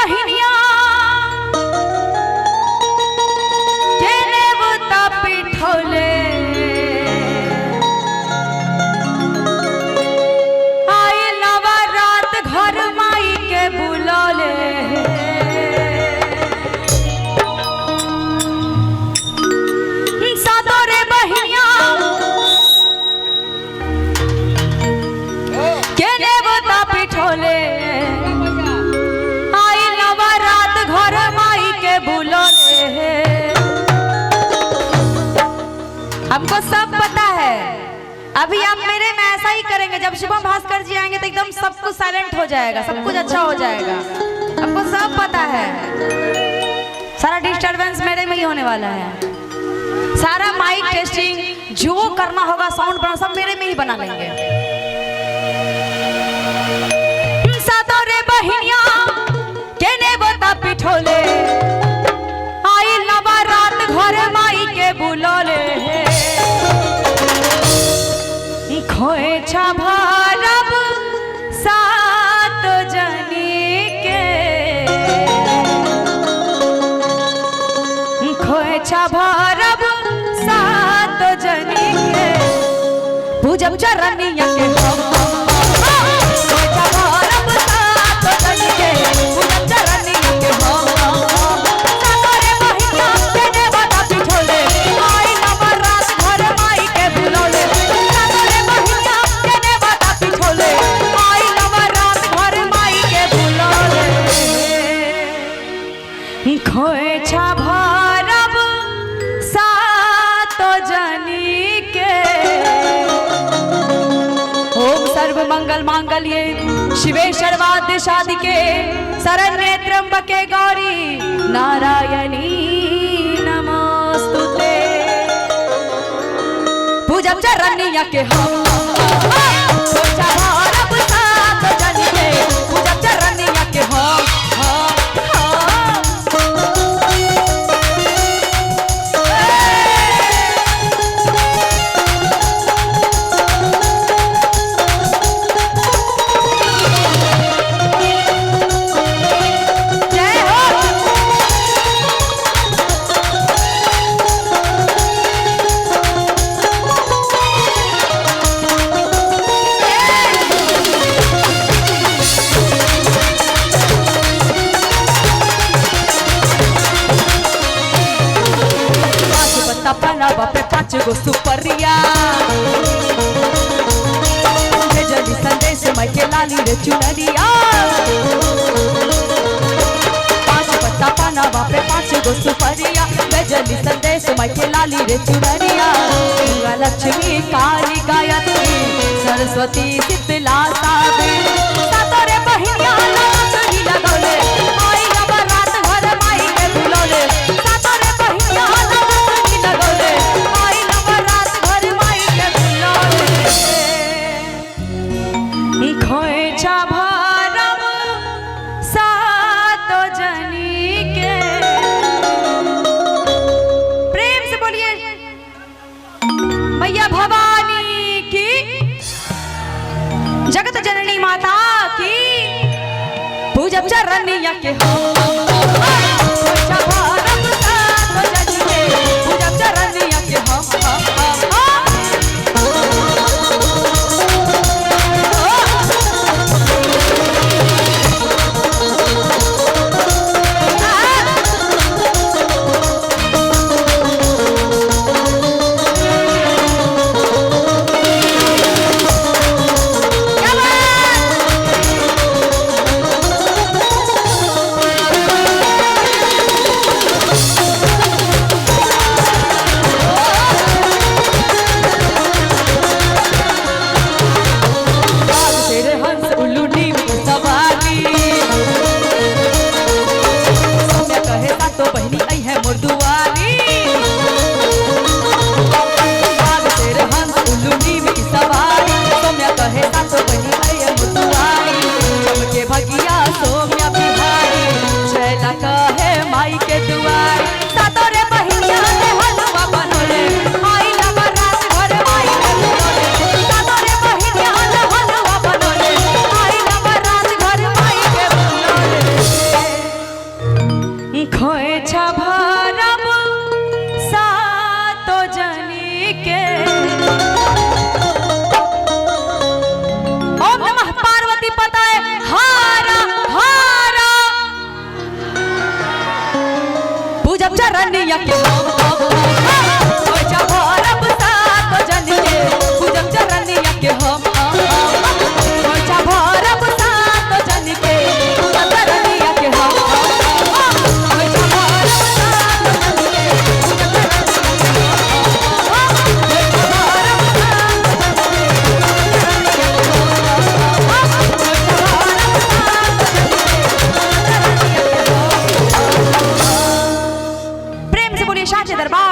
बहिनिया केने बुता पिठोले आई नवरात घर माई के बुलौले सातोरे बहिनिया केने बुता पिठोले हमको सब पता है। अभी आप मेरे में ऐसा ही करेंगे, जब शुभम भास्कर जी आएंगे तो एकदम सब कुछ साइलेंट हो जाएगा, सब कुछ अच्छा हो जाएगा। हमको सब पता है, सारा डिस्टरबेंस मेरे में ही होने वाला है। सारा माइक टेस्टिंग जो करना होगा, साउंड बना, सब मेरे में ही बना लेंगे। सातोरे बहिनिया केने बता पिठोले आई नवरात घर माई के बुलौले खोएछा भरब सात जनी के खोएछा भरब सात जनी के पूजब चरनिया के खोएछा भरब सात जनी के पूजब चरनिया के सातोरे बहिनिया केने बता पिठोले आई नवरात घर माई के बुलौले खोएछा भरब सात जनी के। ओम सर्व मंगल मांगल्ये शिवे सर्वार्थ साधिके शरण्ये त्र्यंबके गौरी नारायणी नमोस्तुते। पूजब चरनिया के खोएछा भरब सात जनी के पूजब चरनिया के बापे 5 गो सुपरिया भेजली संदेश माई के लाली रे चुनरिया 5 पत्ता पाना बापे 5 गो सुपरिया भेजली संदेश माई के लाली रे चुनरिया लक्ष्मी काली गायत्री सरस्वती शीतला सावित्री सातोरे बहिनिया लाली लगौले आई नवरात घर माई के बुलौले सातोरे बहिनिया लाली लगौले आई नवरात घर माई के बुलौले खोएछा भरब सात जनी के। प्रेम से बोलिए मैया भवानी की, जगत जननी माता की। पूजब चरनिया के